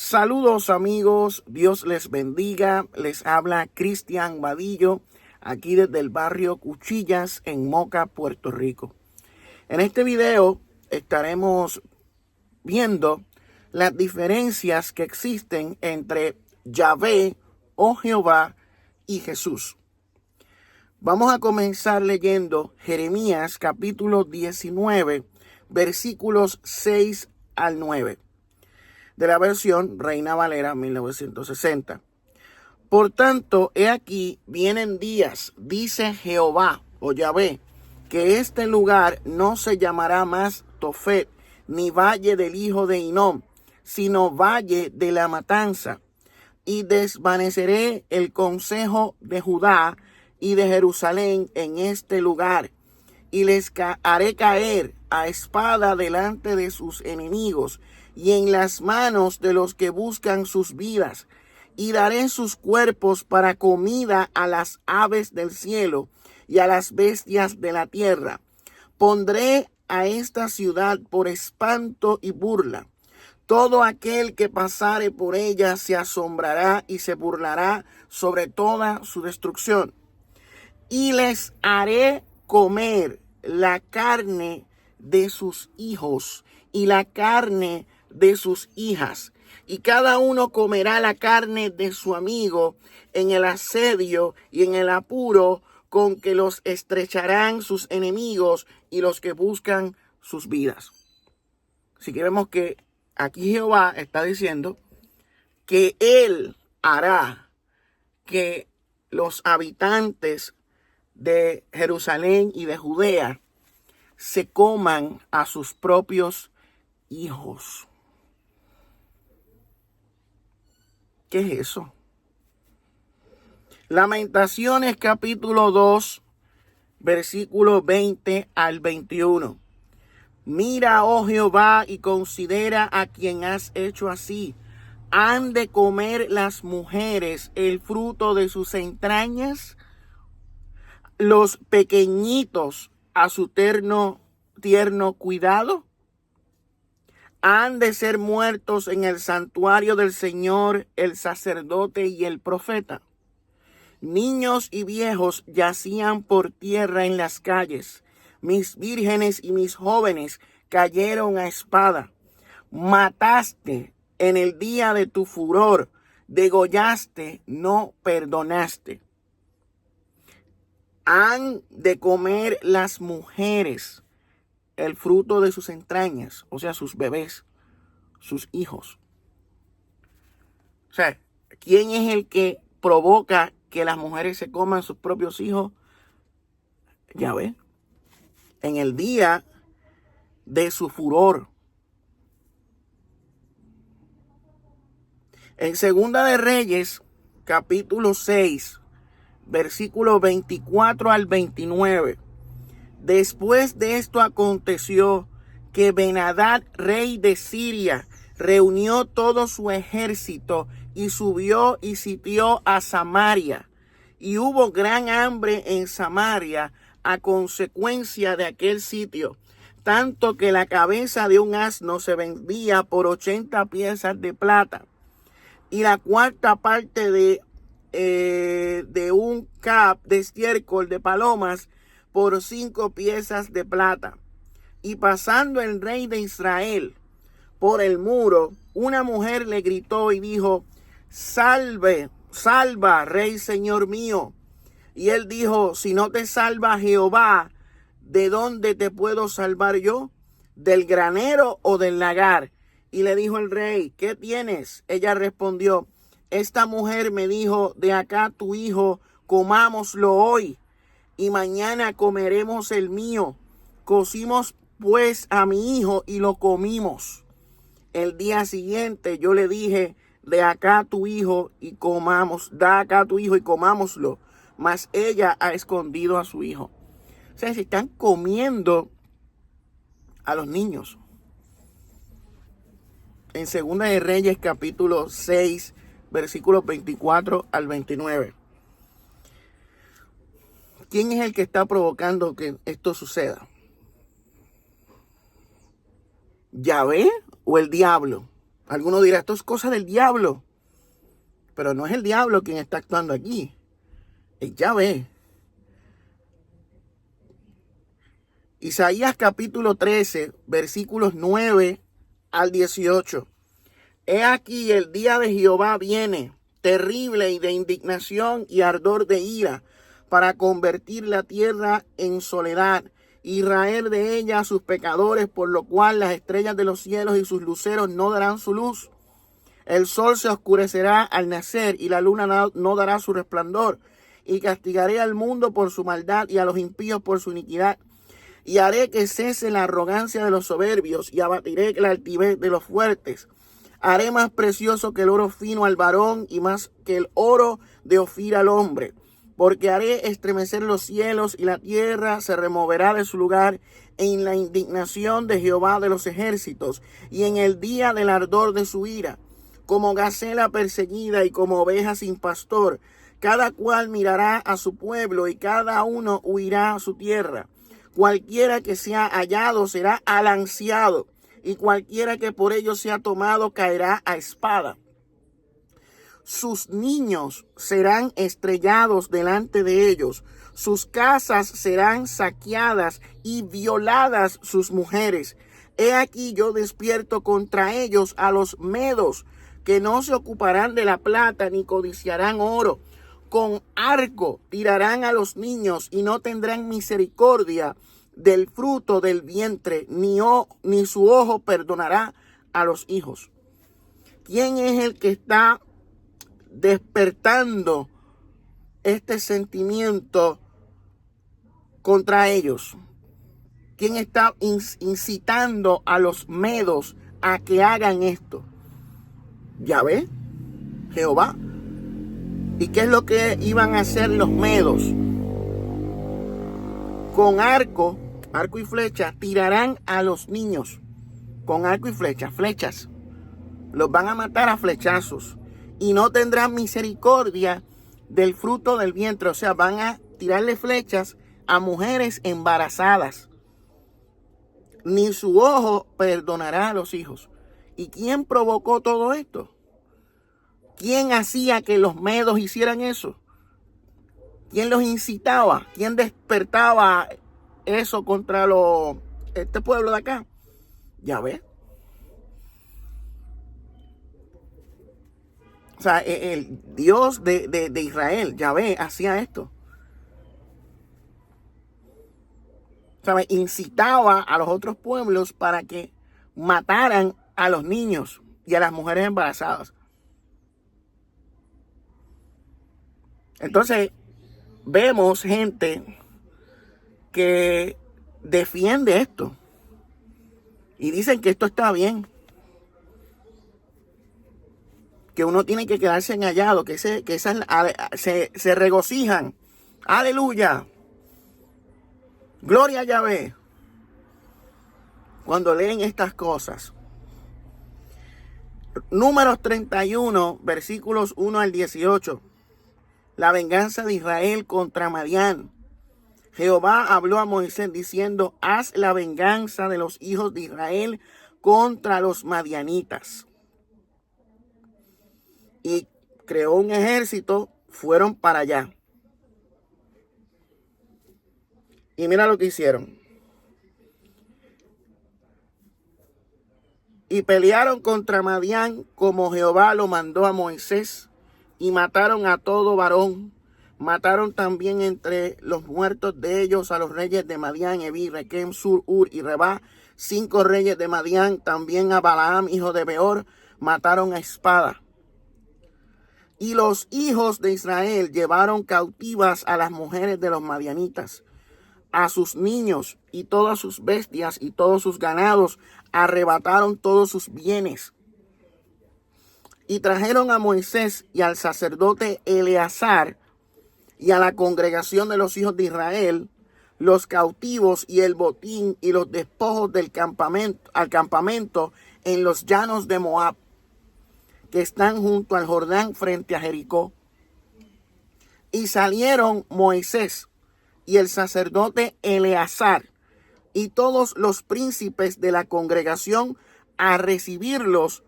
Saludos amigos, Dios les bendiga. Les habla Cristian Vadillo, aquí desde el barrio Cuchillas en Moca, Puerto Rico. En este video estaremos viendo las diferencias que existen entre Yahvé o Jehová y Jesús. Vamos a comenzar leyendo Jeremías capítulo 19, versículos 6 al 9. De la versión Reina Valera 1960. Por tanto, he aquí, vienen días, dice Jehová o Yahvé, que este lugar no se llamará más Tofet, ni valle del hijo de Hinnom, sino valle de la matanza. Y desvaneceré el consejo de Judá y de Jerusalén en este lugar, y les haré caer a espada delante de sus enemigos, y en las manos de los que buscan sus vidas, y daré sus cuerpos para comida a las aves del cielo y a las bestias de la tierra. Pondré a esta ciudad por espanto y burla. Todo aquel que pasare por ella se asombrará y se burlará sobre toda su destrucción. Y les haré comer la carne de sus hijos y la carne de sus hijas, y cada uno comerá la carne de su amigo en el asedio y en el apuro con que los estrecharán sus enemigos y los que buscan sus vidas. Así que vemos que aquí Jehová está diciendo que Él hará que los habitantes de Jerusalén y de Judea se coman a sus propios hijos. ¿Qué es eso? Lamentaciones capítulo 2, versículo 20 al 21. Mira, oh Jehová, y considera a quien has hecho así. ¿Han de comer las mujeres el fruto de sus entrañas? Los pequeñitos a su tierno cuidado. Han de ser muertos en el santuario del Señor el sacerdote y el profeta. Niños y viejos yacían por tierra en las calles. Mis vírgenes y mis jóvenes cayeron a espada. Mataste en el día de tu furor. Degollaste, no perdonaste. Han de comer las mujeres el fruto de sus entrañas, o sea, sus bebés, sus hijos. O sea, ¿quién es el que provoca que las mujeres se coman sus propios hijos? Yahvé. En el día de su furor. En Segunda de Reyes, capítulo 6, versículos 24 al 29. Después de esto aconteció que Ben-Hadad, rey de Siria, reunió todo su ejército y subió y sitió a Samaria. Y hubo gran hambre en Samaria a consecuencia de aquel sitio, tanto que la cabeza de un asno se vendía por 80 piezas de plata, y la cuarta parte de un cap de estiércol de palomas por 5 piezas de plata. Y pasando el rey de Israel por el muro, una mujer le gritó y dijo: salva, rey señor mío. Y él dijo: si no te salva Jehová, ¿de dónde te puedo salvar yo? ¿Del granero o del lagar? Y le dijo el rey: ¿qué tienes? Ella respondió: esta mujer me dijo: de acá tu hijo, comámoslo hoy, y mañana comeremos el mío. Cocimos pues a mi hijo y lo comimos. El día siguiente yo le dije: da acá tu hijo y comámoslo. Mas ella ha escondido a su hijo. O sea, se están comiendo a los niños. En Segunda de Reyes, capítulo 6, versículos 24 al 29. ¿Quién es el que está provocando que esto suceda? ¿Yahvé o el diablo? Alguno dirá, esto es cosa del diablo. Pero no es el diablo quien está actuando aquí. Es Yahvé. Isaías capítulo 13, versículos 9 al 18. He aquí el día de Jehová viene, terrible y de indignación y ardor de ira, para convertir la tierra en soledad y raer de ella a sus pecadores, por lo cual las estrellas de los cielos y sus luceros no darán su luz. El sol se oscurecerá al nacer y la luna no dará su resplandor. Y castigaré al mundo por su maldad y a los impíos por su iniquidad. Y haré que cese la arrogancia de los soberbios y abatiré la altivez de los fuertes. Haré más precioso que el oro fino al varón y más que el oro de Ofir al hombre. Porque haré estremecer los cielos y la tierra se removerá de su lugar en la indignación de Jehová de los ejércitos y en el día del ardor de su ira. Como gacela perseguida y como oveja sin pastor, cada cual mirará a su pueblo y cada uno huirá a su tierra. Cualquiera que sea hallado será alanceado, y cualquiera que por ello sea tomado caerá a espada. Sus niños serán estrellados delante de ellos, sus casas serán saqueadas y violadas sus mujeres. He aquí yo despierto contra ellos a los medos, que no se ocuparán de la plata ni codiciarán oro. Con arco tirarán a los niños y no tendrán misericordia del fruto del vientre, ni su ojo perdonará a los hijos. ¿Quién es el que está despertando este sentimiento contra ellos? ¿Quién está incitando a los medos a que hagan esto? Yahvé, Jehová. ¿Y qué es lo que iban a hacer los medos? Con arco y flecha, tirarán a los niños. Con arco y flecha, flechas. Los van a matar a flechazos. Y no tendrán misericordia del fruto del vientre. O sea, van a tirarle flechas a mujeres embarazadas. Ni su ojo perdonará a los hijos. ¿Y quién provocó todo esto? ¿Quién hacía que los medos hicieran eso? ¿Quién los incitaba? ¿Quién despertaba eso contra este pueblo de acá? Yahvé. O sea, el Dios de Israel, Yahvé, hacía esto. O sea, incitaba a los otros pueblos para que mataran a los niños y a las mujeres embarazadas. Entonces, vemos gente que defiende esto y dicen que esto está bien, que uno tiene que quedarse engañado, que se regocijan. Aleluya. Gloria a Yahvé. Cuando leen estas cosas. Números 31, versículos 1 al 18. La venganza de Israel contra Madián. Jehová habló a Moisés diciendo: haz la venganza de los hijos de Israel contra los madianitas. Y creó un ejército, fueron para allá. Y mira lo que hicieron. Y pelearon contra Madián como Jehová lo mandó a Moisés, y mataron a todo varón. Mataron también entre los muertos de ellos a los reyes de Madián, Evi, Requem, Sur, Ur y Rebá, 5 reyes de Madián. También a Balaam, hijo de Beor, mataron a espada. Y los hijos de Israel llevaron cautivas a las mujeres de los madianitas, a sus niños y todas sus bestias y todos sus ganados, arrebataron todos sus bienes. Y trajeron a Moisés y al sacerdote Eleazar y a la congregación de los hijos de Israel los cautivos y el botín y los despojos del campamento en los llanos de Moab, que están junto al Jordán frente a Jericó. Y salieron Moisés y el sacerdote Eleazar y todos los príncipes de la congregación a recibirlos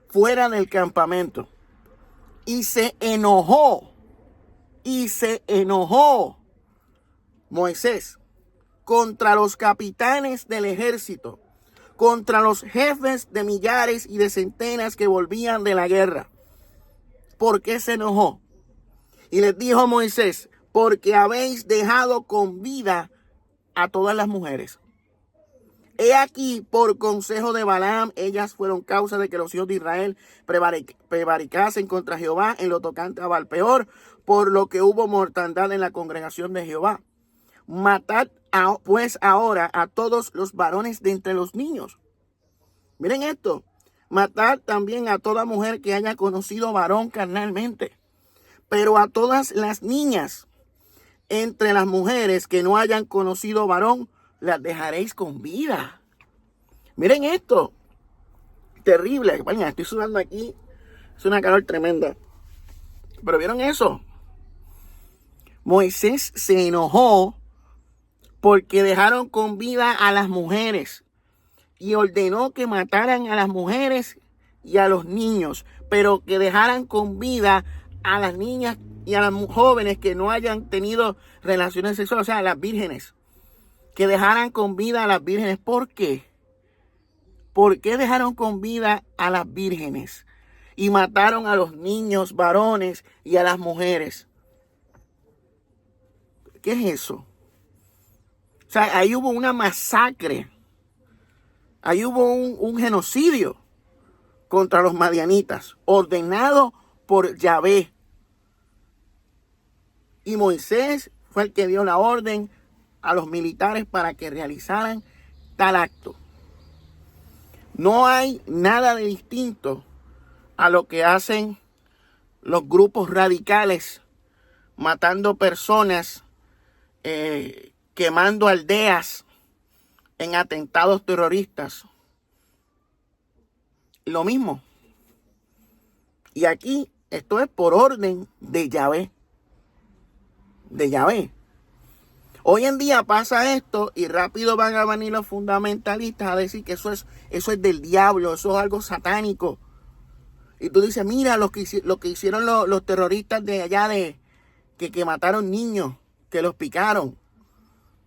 fuera del campamento. Y se enojó Moisés contra los capitanes del ejército, contra los jefes de millares y de centenas que volvían de la guerra. ¿Por qué se enojó? Y les dijo Moisés: porque habéis dejado con vida a todas las mujeres. He aquí, por consejo de Balaam, ellas fueron causa de que los hijos de Israel prevaricasen contra Jehová en lo tocante a Baal-peor, por lo que hubo mortandad en la congregación de Jehová. Matad pues ahora a todos los varones de entre los niños. Miren esto. Matad también a toda mujer que haya conocido varón carnalmente, pero a todas las niñas entre las mujeres que no hayan conocido varón, las dejaréis con vida. Miren esto. Terrible. Bueno, estoy sudando aquí. Es una calor tremenda. Pero ¿vieron eso? Moisés se enojó porque dejaron con vida a las mujeres y ordenó que mataran a las mujeres y a los niños, pero que dejaran con vida a las niñas y a las jóvenes que no hayan tenido relaciones sexuales, o sea, a las vírgenes. Que dejaran con vida a las vírgenes. ¿Por qué? ¿Por qué dejaron con vida a las vírgenes y mataron a los niños varones y a las mujeres? ¿Qué es eso? O sea, ahí hubo una masacre. Ahí hubo un genocidio contra los madianitas, ordenado por Yahvé. Y Moisés fue el que dio la orden a los militares para que realizaran tal acto. No hay nada de distinto a lo que hacen los grupos radicales, matando personas, quemando aldeas en atentados terroristas. Lo mismo. Y aquí esto es por orden de Yahvé. De Yahvé. Hoy en día pasa esto y rápido van a venir los fundamentalistas a decir que eso es del diablo, eso es algo satánico. Y tú dices, mira lo que hicieron los terroristas de allá que mataron niños, que los picaron.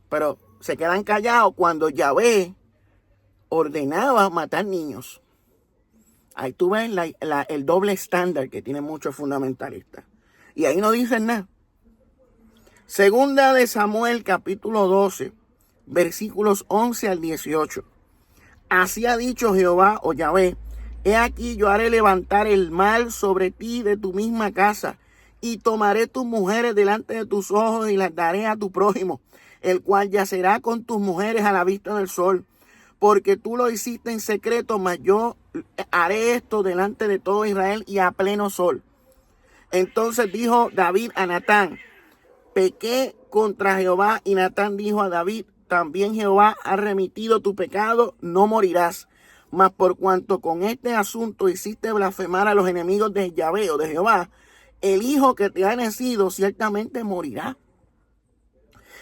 Pero se quedan callados cuando Yahvé ordenaba matar niños. Ahí tú ves el doble estándar que tienen muchos fundamentalistas. Y ahí no dicen nada. Segunda de Samuel, capítulo 12, versículos 11 al 18. Así ha dicho Jehová o Yahvé: he aquí yo haré levantar el mal sobre ti de tu misma casa, y tomaré tus mujeres delante de tus ojos y las daré a tu prójimo, el cual yacerá con tus mujeres a la vista del sol. Porque tú lo hiciste en secreto, mas yo haré esto delante de todo Israel y a pleno sol. Entonces dijo David a Natán: pequé contra Jehová. Y Natán dijo a David: también Jehová ha remitido tu pecado, no morirás. Mas por cuanto con este asunto hiciste blasfemar a los enemigos de Yahvé o de Jehová, el hijo que te ha nacido ciertamente morirá.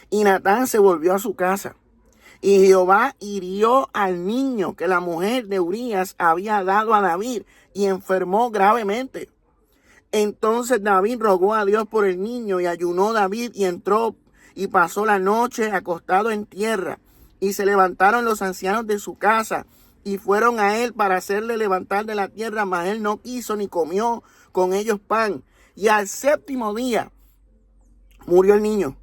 Y Natán se volvió a su casa. Y Jehová hirió al niño que la mujer de Urías había dado a David, y enfermó gravemente. Entonces David rogó a Dios por el niño, y ayunó David y entró y pasó la noche acostado en tierra. Y se levantaron los ancianos de su casa y fueron a él para hacerle levantar de la tierra, mas él no quiso ni comió con ellos pan. Y al séptimo día murió el niño.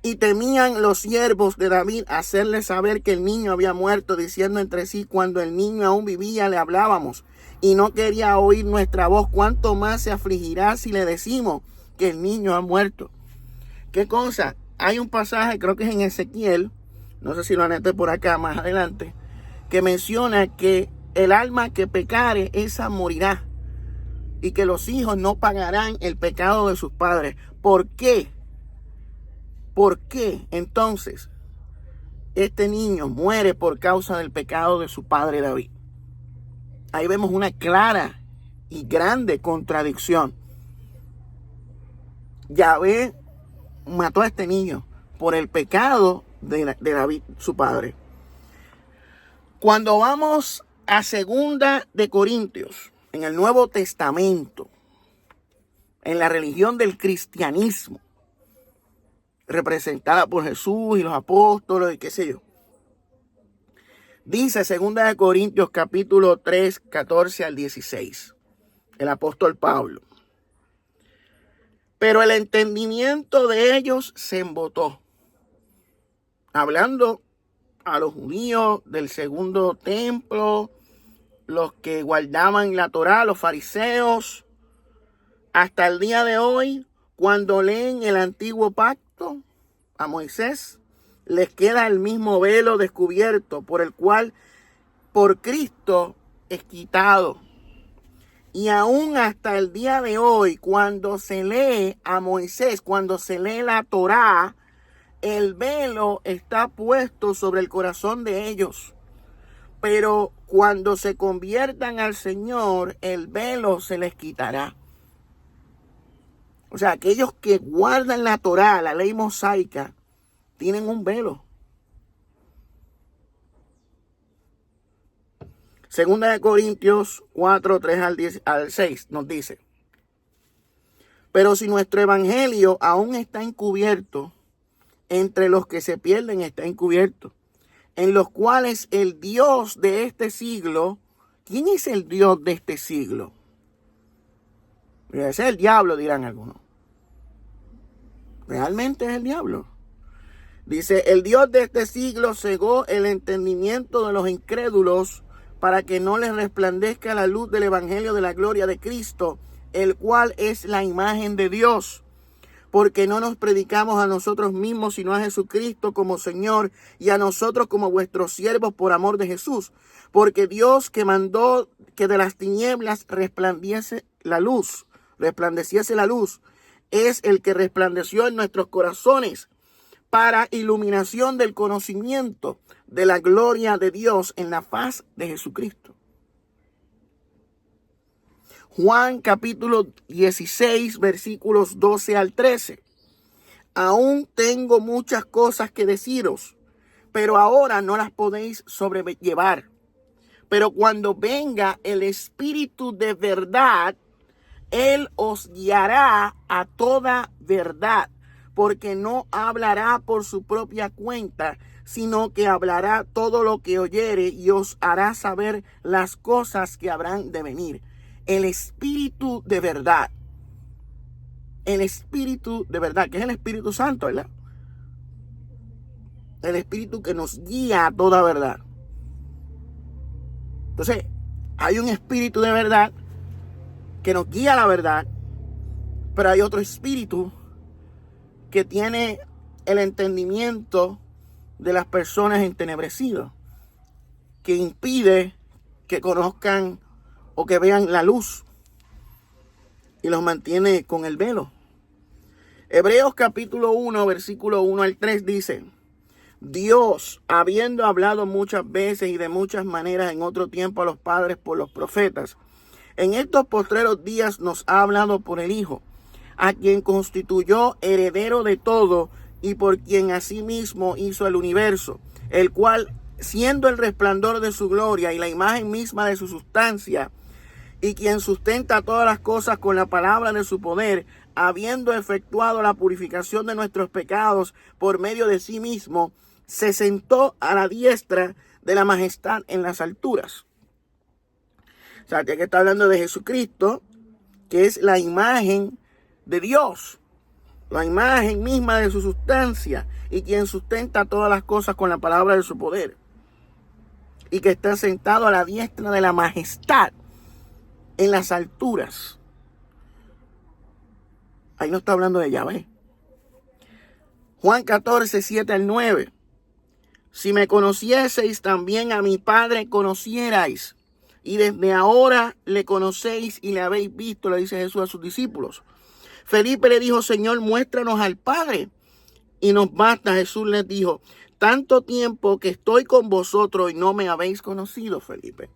Y temían los siervos de David hacerle saber que el niño había muerto, diciendo entre sí: cuando el niño aún vivía le hablábamos, y no quería oír nuestra voz, ¿cuánto más se afligirá si le decimos que el niño ha muerto? ¿Qué cosa? Hay un pasaje, creo que es en Ezequiel, no sé si lo anoté por acá más adelante, que menciona que el alma que pecare, esa morirá, y que los hijos no pagarán el pecado de sus padres. ¿Por qué? ¿Por qué entonces este niño muere por causa del pecado de su padre David? Ahí vemos una clara y grande contradicción. Yahvé mató a este niño por el pecado de David, su padre. Cuando vamos a Segunda de Corintios, en el Nuevo Testamento, en la religión del cristianismo, representada por Jesús y los apóstoles y qué sé yo. Dice 2 Corintios capítulo 3, 14 al 16, el apóstol Pablo. Pero el entendimiento de ellos se embotó. Hablando a los judíos del segundo templo, los que guardaban la Torá, los fariseos, hasta el día de hoy, cuando leen el antiguo pacto a Moisés, les queda el mismo velo descubierto por el cual por Cristo es quitado. Y aún hasta el día de hoy, cuando se lee a Moisés, cuando se lee la Torá, el velo está puesto sobre el corazón de ellos. Pero cuando se conviertan al Señor, el velo se les quitará. O sea, aquellos que guardan la Torá, la ley mosaica, tienen un velo. Segunda de Corintios 4, 3 al 6 nos dice: pero si nuestro evangelio aún está encubierto, entre los que se pierden está encubierto, en los cuales el Dios de este siglo, ¿quién es el Dios de este siglo? Ese es el diablo, dirán algunos. Realmente es el diablo. Dice, el Dios de este siglo cegó el entendimiento de los incrédulos para que no les resplandezca la luz del evangelio de la gloria de Cristo, el cual es la imagen de Dios. Porque no nos predicamos a nosotros mismos, sino a Jesucristo como Señor, y a nosotros como vuestros siervos por amor de Jesús. Porque Dios, que mandó que de las tinieblas resplandeciese la luz, es el que resplandeció en nuestros corazones para iluminación del conocimiento de la gloria de Dios en la faz de Jesucristo. Juan capítulo 16, versículos 12 al 13. Aún tengo muchas cosas que deciros, pero ahora no las podéis sobrellevar. Pero cuando venga el Espíritu de verdad, Él os guiará a toda verdad, porque no hablará por su propia cuenta, sino que hablará todo lo que oyere y os hará saber las cosas que habrán de venir. El Espíritu de verdad. El Espíritu de verdad, que es el Espíritu Santo, ¿verdad? El Espíritu que nos guía a toda verdad. Entonces, hay un Espíritu de verdad que nos guía a la verdad, pero hay otro espíritu que tiene el entendimiento de las personas entenebrecidas, que impide que conozcan o que vean la luz y los mantiene con el velo. Hebreos capítulo 1, versículo 1 al 3 dice: Dios, habiendo hablado muchas veces y de muchas maneras en otro tiempo a los padres por los profetas, en estos postreros días nos ha hablado por el Hijo, a quien constituyó heredero de todo y por quien asimismo hizo el universo, el cual, siendo el resplandor de su gloria y la imagen misma de su sustancia, y quien sustenta todas las cosas con la palabra de su poder, habiendo efectuado la purificación de nuestros pecados por medio de sí mismo, se sentó a la diestra de la majestad en las alturas. O sea, que está hablando de Jesucristo, que es la imagen de Dios, la imagen misma de su sustancia, y quien sustenta todas las cosas con la palabra de su poder, y que está sentado a la diestra de la majestad en las alturas. Ahí no está hablando de Yahvé. Juan 14, 7 al 9. Si me conocieseis, también a mi Padre conocierais. Y desde ahora le conocéis y le habéis visto, le dice Jesús a sus discípulos. Felipe le dijo: Señor, muéstranos al Padre, y nos basta. Jesús les dijo: tanto tiempo que estoy con vosotros y no me habéis conocido, Felipe.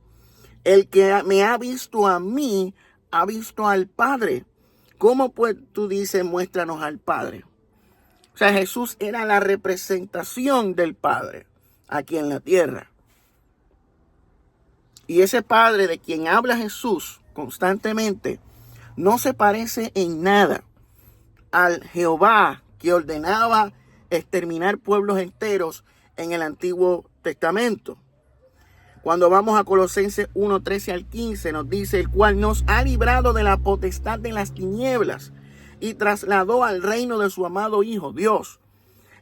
El que me ha visto a mí, ha visto al Padre. ¿Cómo pues tú dices, muéstranos al Padre? O sea, Jesús era la representación del Padre aquí en la tierra. Y ese Padre de quien habla Jesús constantemente, no se parece en nada al Jehová que ordenaba exterminar pueblos enteros en el Antiguo Testamento. Cuando vamos a Colosenses 1, 13 al 15, nos dice: el cual nos ha librado de la potestad de las tinieblas y trasladó al reino de su amado Hijo, Dios,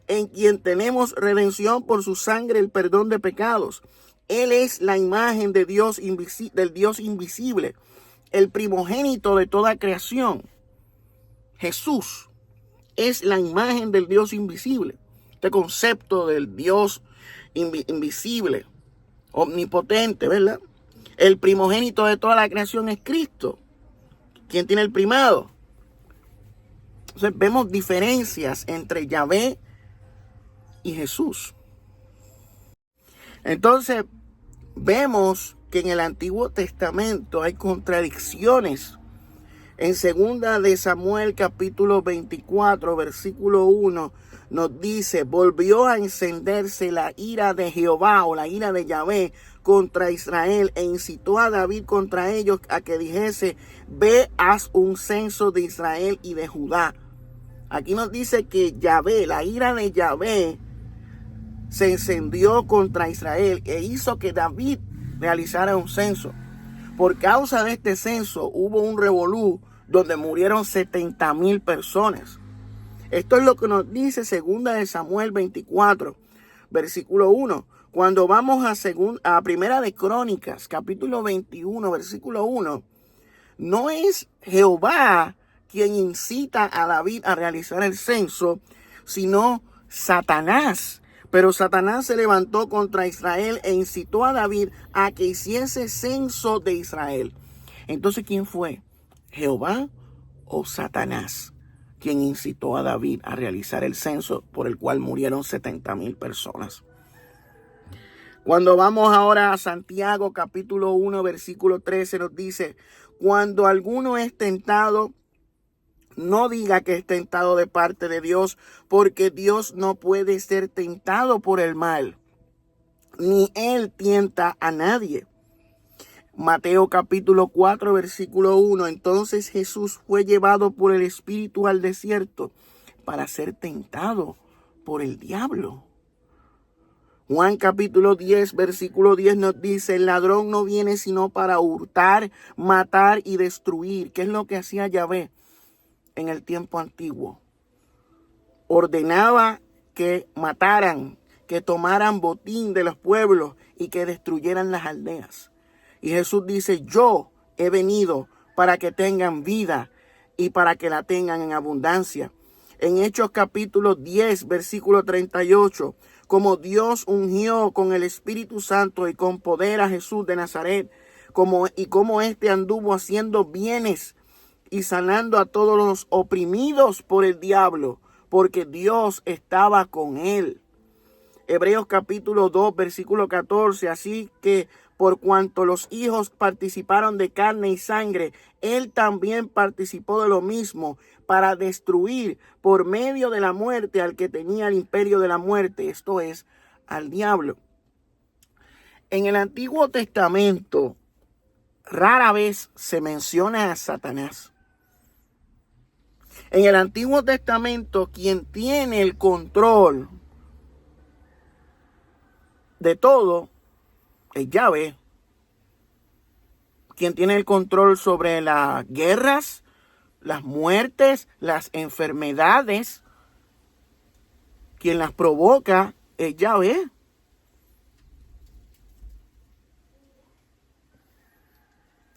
en quien tenemos redención por su sangre, el perdón de pecados. Él es la imagen de Dios del Dios invisible, el primogénito de toda creación. Jesús es la imagen del Dios invisible. Este concepto del Dios invisible, omnipotente, ¿verdad? El primogénito de toda la creación es Cristo, quien tiene el primado. Entonces vemos diferencias entre Yahvé y Jesús. Entonces vemos que en el Antiguo Testamento hay contradicciones. En 2 de Samuel capítulo 24 versículo 1 nos dice: volvió a encenderse la ira de Jehová, o la ira de Yahvé, contra Israel, e incitó a David contra ellos a que dijese: ve, haz un censo de Israel y de Judá. Aquí nos dice que Yahvé, la ira de Yahvé, se encendió contra Israel e hizo que David realizara un censo. Por causa de este censo hubo un revolú donde murieron 70,000 personas. Esto es lo que nos dice 2 de Samuel 24, versículo 1. Cuando vamos a Primera de Crónicas, capítulo 21, versículo 1, no es Jehová quien incita a David a realizar el censo, sino Satanás. Pero Satanás se levantó contra Israel e incitó a David a que hiciese censo de Israel. Entonces, ¿quién fue? ¿Jehová o Satanás quien incitó a David a realizar el censo por el cual murieron 70,000 personas? Cuando vamos ahora a Santiago capítulo 1 versículo 13 nos dice: cuando alguno es tentado, no diga que es tentado de parte de Dios, porque Dios no puede ser tentado por el mal, ni él tienta a nadie. Mateo capítulo 4 versículo 1. Entonces Jesús fue llevado por el Espíritu al desierto para ser tentado por el diablo. Juan capítulo 10 versículo 10 nos dice: el ladrón no viene sino para hurtar, matar y destruir. ¿Qué es lo que hacía Yahvé en el tiempo antiguo? Ordenaba que mataran, que tomaran botín de los pueblos y que destruyeran las aldeas. Y Jesús dice: yo he venido para que tengan vida y para que la tengan en abundancia. En Hechos capítulo 10, versículo 38, como Dios ungió con el Espíritu Santo y con poder a Jesús de Nazaret, como éste anduvo haciendo bienes y sanando a todos los oprimidos por el diablo, porque Dios estaba con él. Hebreos capítulo 2, versículo 14, así que por cuanto los hijos participaron de carne y sangre, él también participó de lo mismo, para destruir por medio de la muerte al que tenía el imperio de la muerte, esto es, al diablo. En el Antiguo Testamento rara vez se menciona a Satanás. En el Antiguo Testamento, quien tiene el control de todo es Yahvé. Quien tiene el control sobre las guerras, las muertes, las enfermedades, quien las provoca es Yahvé.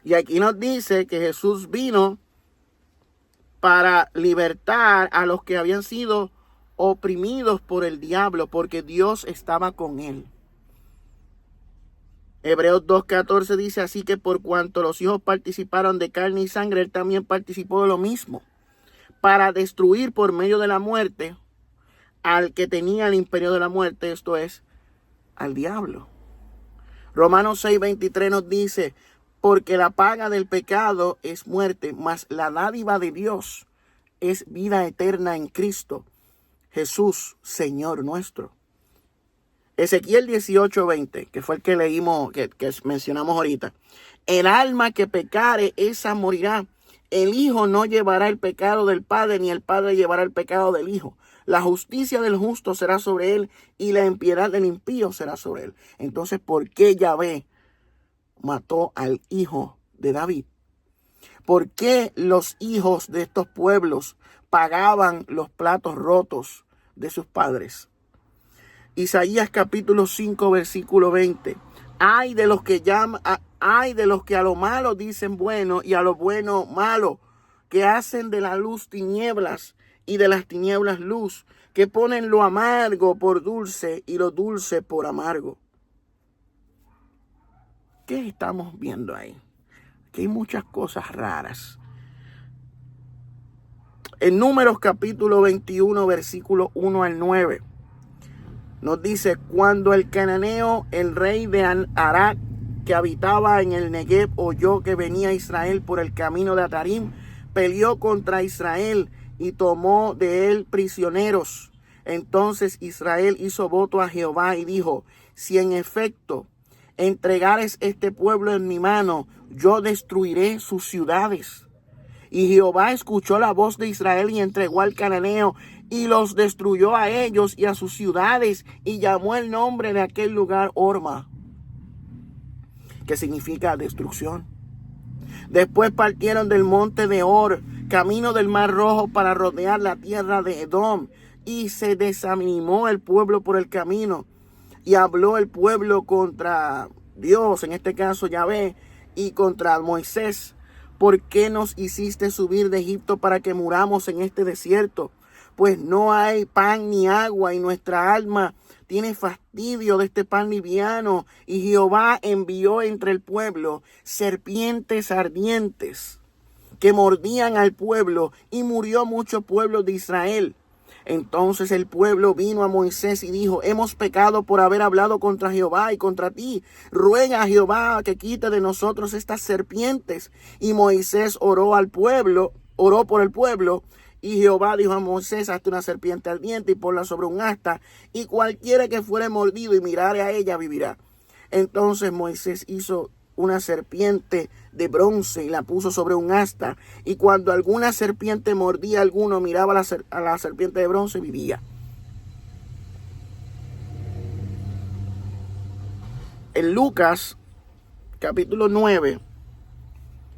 Y aquí nos dice que Jesús vino para libertar a los que habían sido oprimidos por el diablo, porque Dios estaba con él. Hebreos 2:14 dice: así que por cuanto los hijos participaron de carne y sangre, él también participó de lo mismo, para destruir por medio de la muerte al que tenía el imperio de la muerte, esto es, al diablo. Romanos 6:23 nos dice: porque la paga del pecado es muerte, mas la dádiva de Dios es vida eterna en Cristo Jesús, Señor nuestro. Ezequiel 18:20, que fue el que leímos, que mencionamos ahorita. El alma que pecare, esa morirá. El hijo no llevará el pecado del padre, ni el padre llevará el pecado del hijo. La justicia del justo será sobre él, y la impiedad del impío será sobre él. Entonces, ¿por qué Yahvé mató al hijo de David? ¿Por qué los hijos de estos pueblos pagaban los platos rotos de sus padres? Isaías capítulo 5, versículo 20. Ay de los que a lo malo dicen bueno y a lo bueno malo, que hacen de la luz tinieblas y de las tinieblas luz, que ponen lo amargo por dulce y lo dulce por amargo. ¿Qué estamos viendo ahí? Aquí hay muchas cosas raras. En Números capítulo 21, versículo 1 al 9. Nos dice, cuando el cananeo, el rey de Arac, que habitaba en el Negev, oyó que venía Israel por el camino de Atarim, peleó contra Israel y tomó de él prisioneros. Entonces Israel hizo voto a Jehová y dijo, si en efecto entregares este pueblo en mi mano, yo destruiré sus ciudades. Y Jehová escuchó la voz de Israel y entregó al cananeo y los destruyó a ellos y a sus ciudades y llamó el nombre de aquel lugar Horma, que significa destrucción. Después partieron del monte de Or, camino del Mar Rojo, para rodear la tierra de Edom, y se desanimó el pueblo por el camino. Y habló el pueblo contra Dios, en este caso Yahvé, y contra Moisés. ¿Por qué nos hiciste subir de Egipto para que muramos en este desierto? Pues no hay pan ni agua, y nuestra alma tiene fastidio de este pan liviano. Y Jehová envió entre el pueblo serpientes ardientes que mordían al pueblo, y murió mucho pueblo de Israel. Entonces el pueblo vino a Moisés y dijo, hemos pecado por haber hablado contra Jehová y contra ti. Ruega a Jehová que quite de nosotros estas serpientes. Y Moisés oró por el pueblo. Y Jehová dijo a Moisés, hazte una serpiente ardiente y ponla sobre un asta, y cualquiera que fuere mordido y mirare a ella vivirá. Entonces Moisés hizo una serpiente de bronce y la puso sobre un asta, y cuando alguna serpiente mordía a alguno, miraba a la serpiente de bronce y vivía. En Lucas capítulo 9,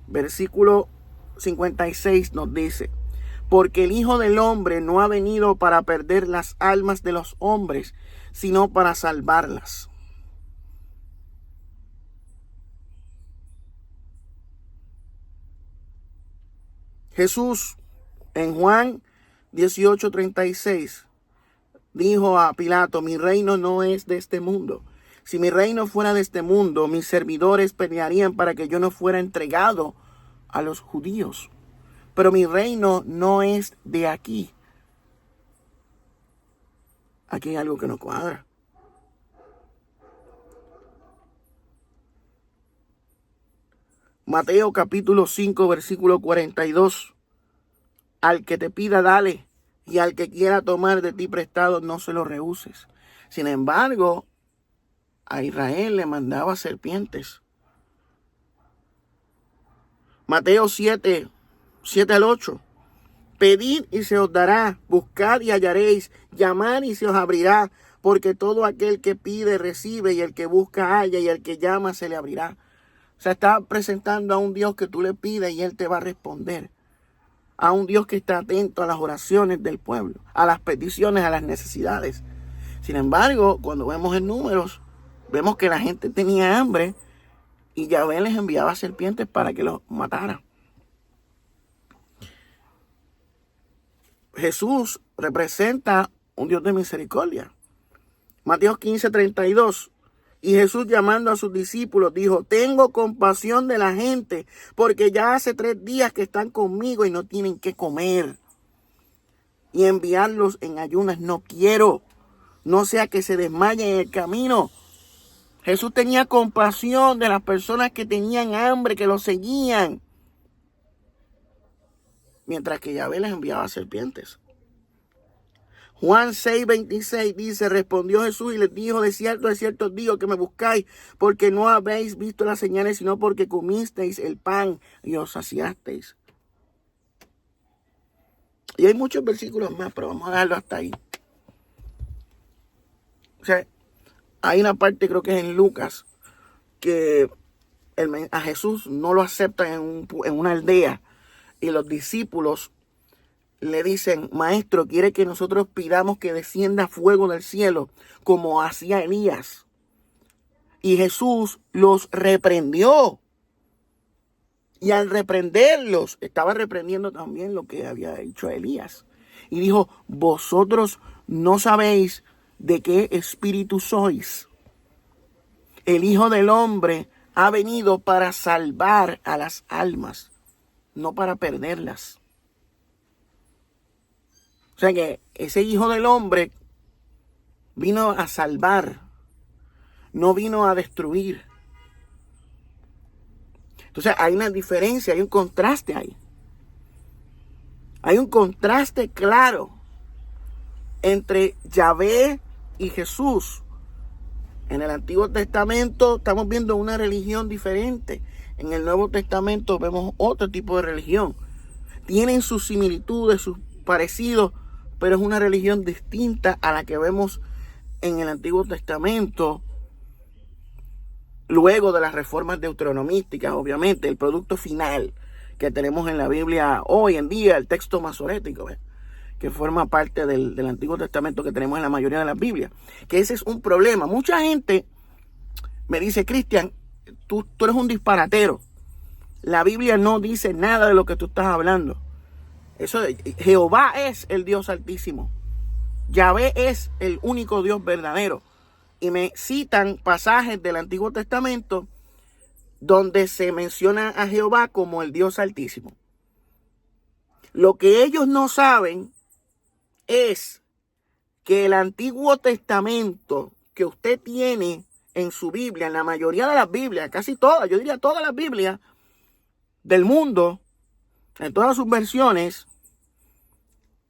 versículo 56 nos dice, porque el Hijo del Hombre no ha venido para perder las almas de los hombres, sino para salvarlas. Jesús en Juan 18:36 dijo a Pilato, mi reino no es de este mundo. Si mi reino fuera de este mundo, mis servidores pelearían para que yo no fuera entregado a los judíos. Pero mi reino no es de aquí. Aquí hay algo que no cuadra. Mateo capítulo 5, versículo 42. Al que te pida, dale, y al que quiera tomar de ti prestado, no se lo rehuses. Sin embargo, a Israel le mandaba serpientes. Mateo 7 al 8. Pedid y se os dará, buscad y hallaréis, llamad y se os abrirá, porque todo aquel que pide recibe, y el que busca halla, y el que llama se le abrirá. O sea, está presentando a un Dios que tú le pides y Él te va a responder. A un Dios que está atento a las oraciones del pueblo, a las peticiones, a las necesidades. Sin embargo, cuando vemos en Números, vemos que la gente tenía hambre y Yahvé les enviaba serpientes para que los mataran. Jesús representa un Dios de misericordia. Mateo 15:32. Y Jesús, llamando a sus discípulos, dijo, tengo compasión de la gente, porque ya hace 3 días que están conmigo y no tienen qué comer. Y enviarlos en ayunas no quiero, no sea que se desmayen en el camino. Jesús tenía compasión de las personas que tenían hambre, que lo seguían. Mientras que Yahvé les enviaba serpientes. Juan 6:26 dice, respondió Jesús y les dijo, de cierto os digo que me buscáis, porque no habéis visto las señales, sino porque comisteis el pan y os saciasteis. Y hay muchos versículos más, pero vamos a dejarlo hasta ahí. O sea, hay una parte, creo que es en Lucas, que a Jesús no lo aceptan en una aldea y los discípulos le dicen, maestro, quiere que nosotros pidamos que descienda fuego del cielo como hacía Elías. Y Jesús los reprendió. Y al reprenderlos, estaba reprendiendo también lo que había dicho Elías. Y dijo, vosotros no sabéis de qué espíritu sois. El Hijo del Hombre ha venido para salvar a las almas, no para perderlas. O sea que ese Hijo del Hombre vino a salvar, no vino a destruir. Entonces hay una diferencia, hay un contraste ahí. Hay un contraste claro entre Yahvé y Jesús. En el Antiguo Testamento estamos viendo una religión diferente. En el Nuevo Testamento vemos otro tipo de religión. Tienen sus similitudes, sus parecidos, pero es una religión distinta a la que vemos en el Antiguo Testamento. Luego de las reformas deuteronomísticas, obviamente, el producto final que tenemos en la Biblia hoy en día, el texto masorético, que forma parte del Antiguo Testamento que tenemos en la mayoría de las Biblias. Que ese es un problema. Mucha gente me dice, Cristian, tú eres un disparatero. La Biblia no dice nada de lo que tú estás hablando. Jehová es el Dios altísimo. Yahvé es el único Dios verdadero. Y me citan pasajes del Antiguo Testamento donde se menciona a Jehová como el Dios altísimo. Lo que ellos no saben es que el Antiguo Testamento que usted tiene en su Biblia, en la mayoría de las Biblias, casi todas, yo diría todas las Biblias del mundo, en todas sus versiones,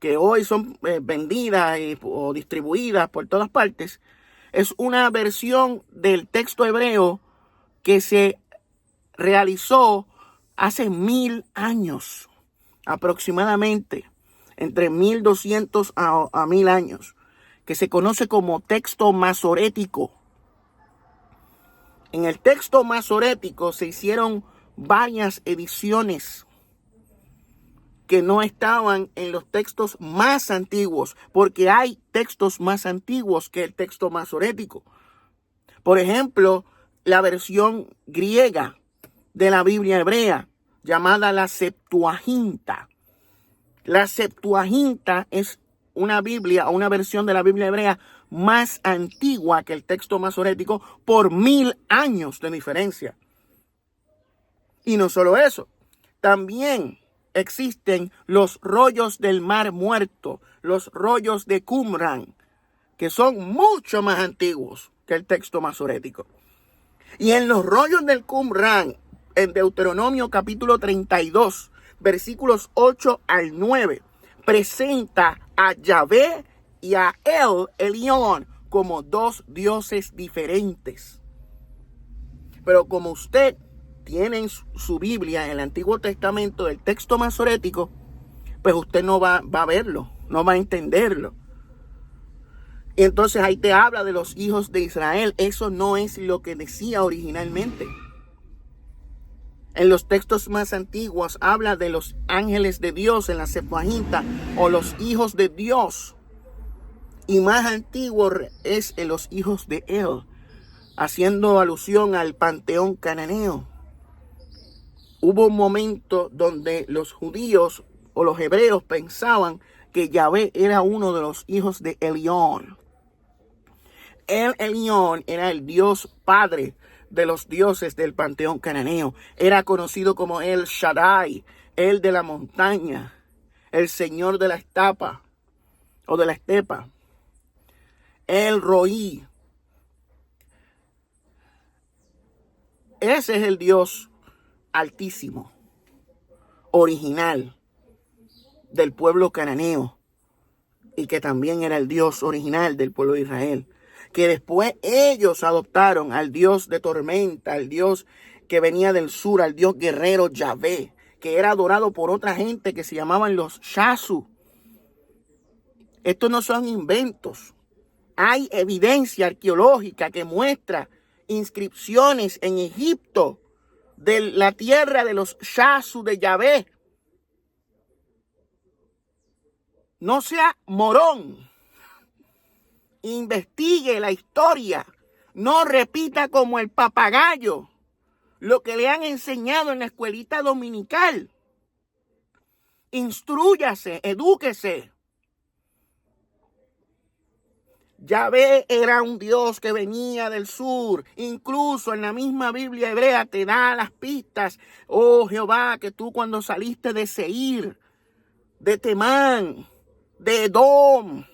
que hoy son vendidas o distribuidas por todas partes, es una versión del texto hebreo que se realizó hace 1000 años, aproximadamente, entre 1200 a 1000 años, que se conoce como texto masorético. En el texto masorético se hicieron varias ediciones que no estaban en los textos más antiguos, porque hay textos más antiguos que el texto masorético. Por ejemplo, la versión griega de la Biblia hebrea, llamada la Septuaginta. La Septuaginta es una Biblia o una versión de la Biblia hebrea más antigua que el texto masorético por 1000 años de diferencia. Y no solo eso, también existen los rollos del Mar Muerto, los rollos de Qumran, que son mucho más antiguos que el texto masorético. Y en los rollos del Qumran, en Deuteronomio capítulo 32, versículos 8 al 9, presenta a Yahvé y a El Elyon como dos dioses diferentes. Pero como usted tiene en su Biblia, en el Antiguo Testamento, el texto masorético, pues usted no va a verlo, no va a entenderlo. Y entonces ahí te habla de los hijos de Israel. Eso no es lo que decía originalmente. En los textos más antiguos habla de los ángeles de Dios en la Septuaginta o los hijos de Dios. Y más antiguo es en los hijos de él, haciendo alusión al panteón cananeo. Hubo un momento donde los judíos o los hebreos pensaban que Yahvé era uno de los hijos de Elión. El Elyon era el Dios Padre de los dioses del panteón cananeo. Era conocido como El Shaddai, el de la montaña, el Señor de la estapa o de la estepa. El Roí. Ese es el Dios altísimo, original del pueblo cananeo. y que también era el Dios original del pueblo de Israel, que después ellos adoptaron al Dios de tormenta, al Dios que venía del sur, al Dios guerrero Yahvé, que era adorado por otra gente que se llamaban los Shasu. Estos no son inventos. Hay evidencia arqueológica que muestra inscripciones en Egipto de la tierra de los Shasu de Yahvé. No sea morón. Investigue la historia. No repita como el papagayo lo que le han enseñado en la escuelita dominical. Instrúyase, edúquese. Yahvé era un Dios que venía del sur. Incluso en la misma Biblia hebrea te da las pistas. Oh Jehová, que tú cuando saliste de Seir, de Temán, de Edom,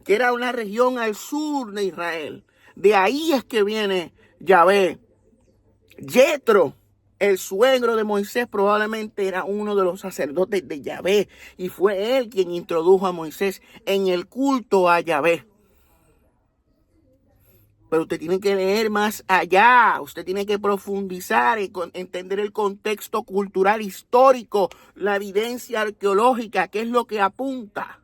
que era una región al sur de Israel. De ahí es que viene Yahvé. Yetro, el suegro de Moisés, probablemente era uno de los sacerdotes de Yahvé. Y fue él quien introdujo a Moisés en el culto a Yahvé. Pero usted tiene que leer más allá. Usted tiene que profundizar y entender el contexto cultural histórico, la evidencia arqueológica, que es lo que apunta.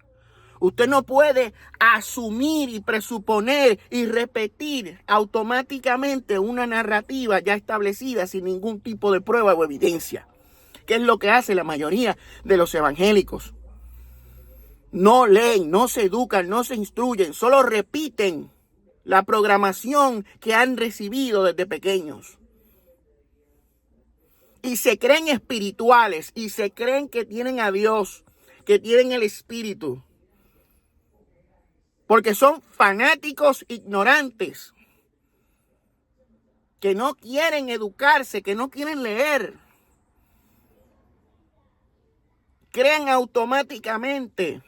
Usted no puede asumir y presuponer y repetir automáticamente una narrativa ya establecida sin ningún tipo de prueba o evidencia, que es lo que hace la mayoría de los evangélicos. No leen, no se educan, no se instruyen, solo repiten la programación que han recibido desde pequeños. Y se creen espirituales y se creen que tienen a Dios, que tienen el Espíritu. Porque son fanáticos ignorantes, que no quieren educarse, que no quieren leer. Creen automáticamente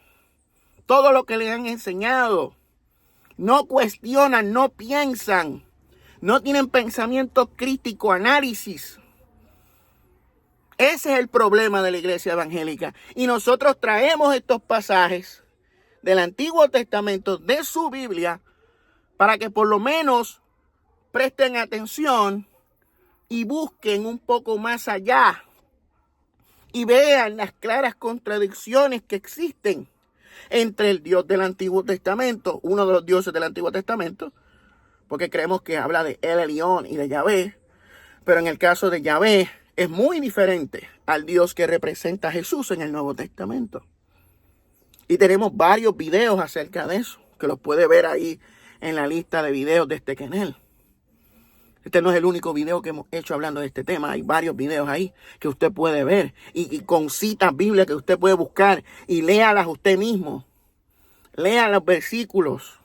todo lo que les han enseñado. No cuestionan, no piensan, no tienen pensamiento crítico, análisis. Ese es el problema de la iglesia evangélica. Y nosotros traemos estos pasajes del Antiguo Testamento, de su Biblia, para que por lo menos presten atención y busquen un poco más allá y vean las claras contradicciones que existen entre el Dios del Antiguo Testamento, uno de los dioses del Antiguo Testamento, porque creemos que habla de El Elyon y de Yahvé, pero en el caso de Yahvé es muy diferente al Dios que representa a Jesús en el Nuevo Testamento. Y tenemos varios videos acerca de eso, que los puede ver ahí en la lista de videos de este canal. Este no es el único video que hemos hecho hablando de este tema. Hay varios videos ahí que usted puede ver y con citas bíblicas que usted puede buscar y léalas usted mismo. Lea los versículos.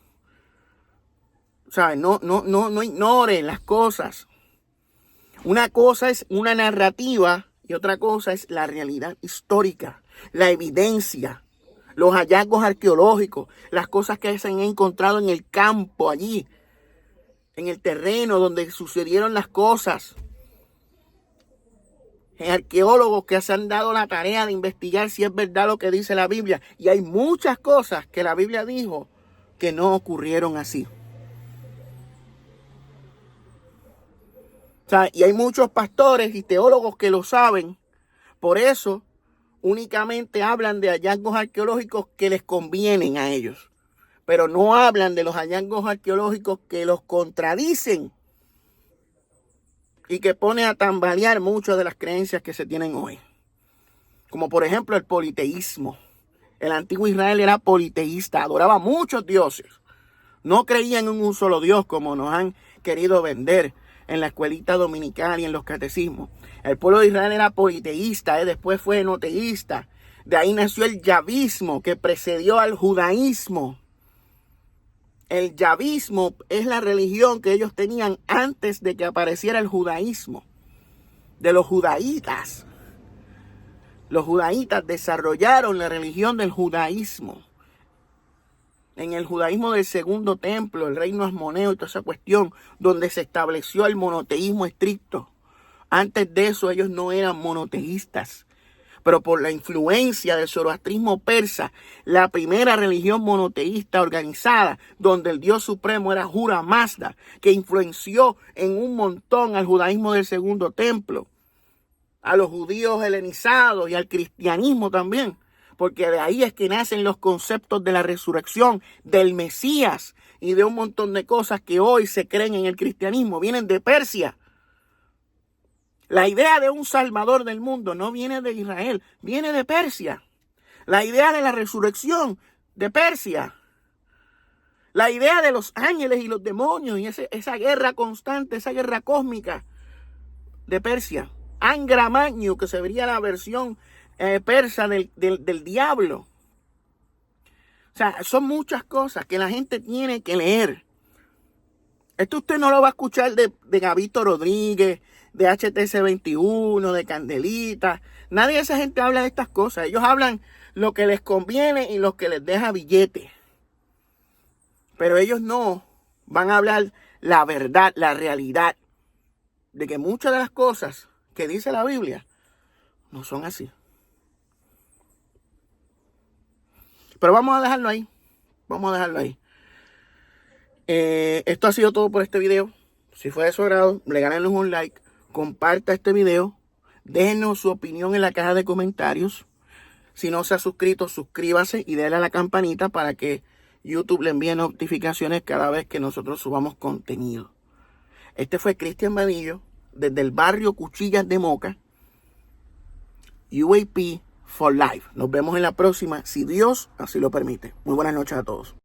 ¿Sabe? No ignore las cosas. Una cosa es una narrativa y otra cosa es la realidad histórica, la evidencia, los hallazgos arqueológicos, las cosas que se han encontrado en el campo allí, en el terreno donde sucedieron las cosas. Hay arqueólogos que se han dado la tarea de investigar si es verdad lo que dice la Biblia. Y hay muchas cosas que la Biblia dijo que no ocurrieron así. O sea, y hay muchos pastores y teólogos que lo saben. Por eso únicamente hablan de hallazgos arqueológicos que les convienen a ellos. Pero no hablan de los hallazgos arqueológicos que los contradicen y que ponen a tambalear muchas de las creencias que se tienen hoy. Como por ejemplo el politeísmo. El antiguo Israel era politeísta, adoraba muchos dioses. No creían en un solo Dios como nos han querido vender en la escuelita dominical y en los catecismos. El pueblo de Israel era politeísta, después fue enoteísta. De ahí nació el yavismo que precedió al judaísmo. El yavismo es la religión que ellos tenían antes de que apareciera el judaísmo. De los judaítas. Los judaítas desarrollaron la religión del judaísmo. En el judaísmo del segundo templo, el reino asmoneo y toda esa cuestión, donde se estableció el monoteísmo estricto. Antes de eso ellos no eran monoteístas. pero por la influencia del zoroastrismo persa, la primera religión monoteísta organizada, donde el dios supremo era Ahura Mazda, que influenció en un montón al judaísmo del Segundo Templo, a los judíos helenizados y al cristianismo también, porque de ahí es que nacen los conceptos de la resurrección, del Mesías y de un montón de cosas que hoy se creen en el cristianismo, vienen de Persia. La idea de un salvador del mundo no viene de Israel, viene de Persia. La idea de la resurrección, de Persia. La idea de los ángeles y los demonios y esa guerra constante, esa guerra cósmica, de Persia. Angra Magno, que se vería la versión persa del diablo. O sea, son muchas cosas que la gente tiene que leer. Esto usted no lo va a escuchar de Gabito Rodríguez, de HTC 21, de Candelita. Nadie de esa gente habla de estas cosas. Ellos hablan lo que les conviene y lo que les deja billete. Pero ellos no van a hablar la verdad, la realidad, de que muchas de las cosas que dice la Biblia no son así. Pero vamos a dejarlo ahí. Vamos a dejarlo ahí. Esto ha sido todo por este video. Si fue de su agrado, regálenos un like, comparta este video, déjenos su opinión en la caja de comentarios. Si no se ha suscrito, suscríbase y déle a la campanita para que YouTube le envíe notificaciones cada vez que nosotros subamos contenido. Este fue Cristian Vadillo, desde el barrio Cuchillas de Moca. UAP for Life. Nos vemos en la próxima, si Dios así lo permite. Muy buenas noches a todos.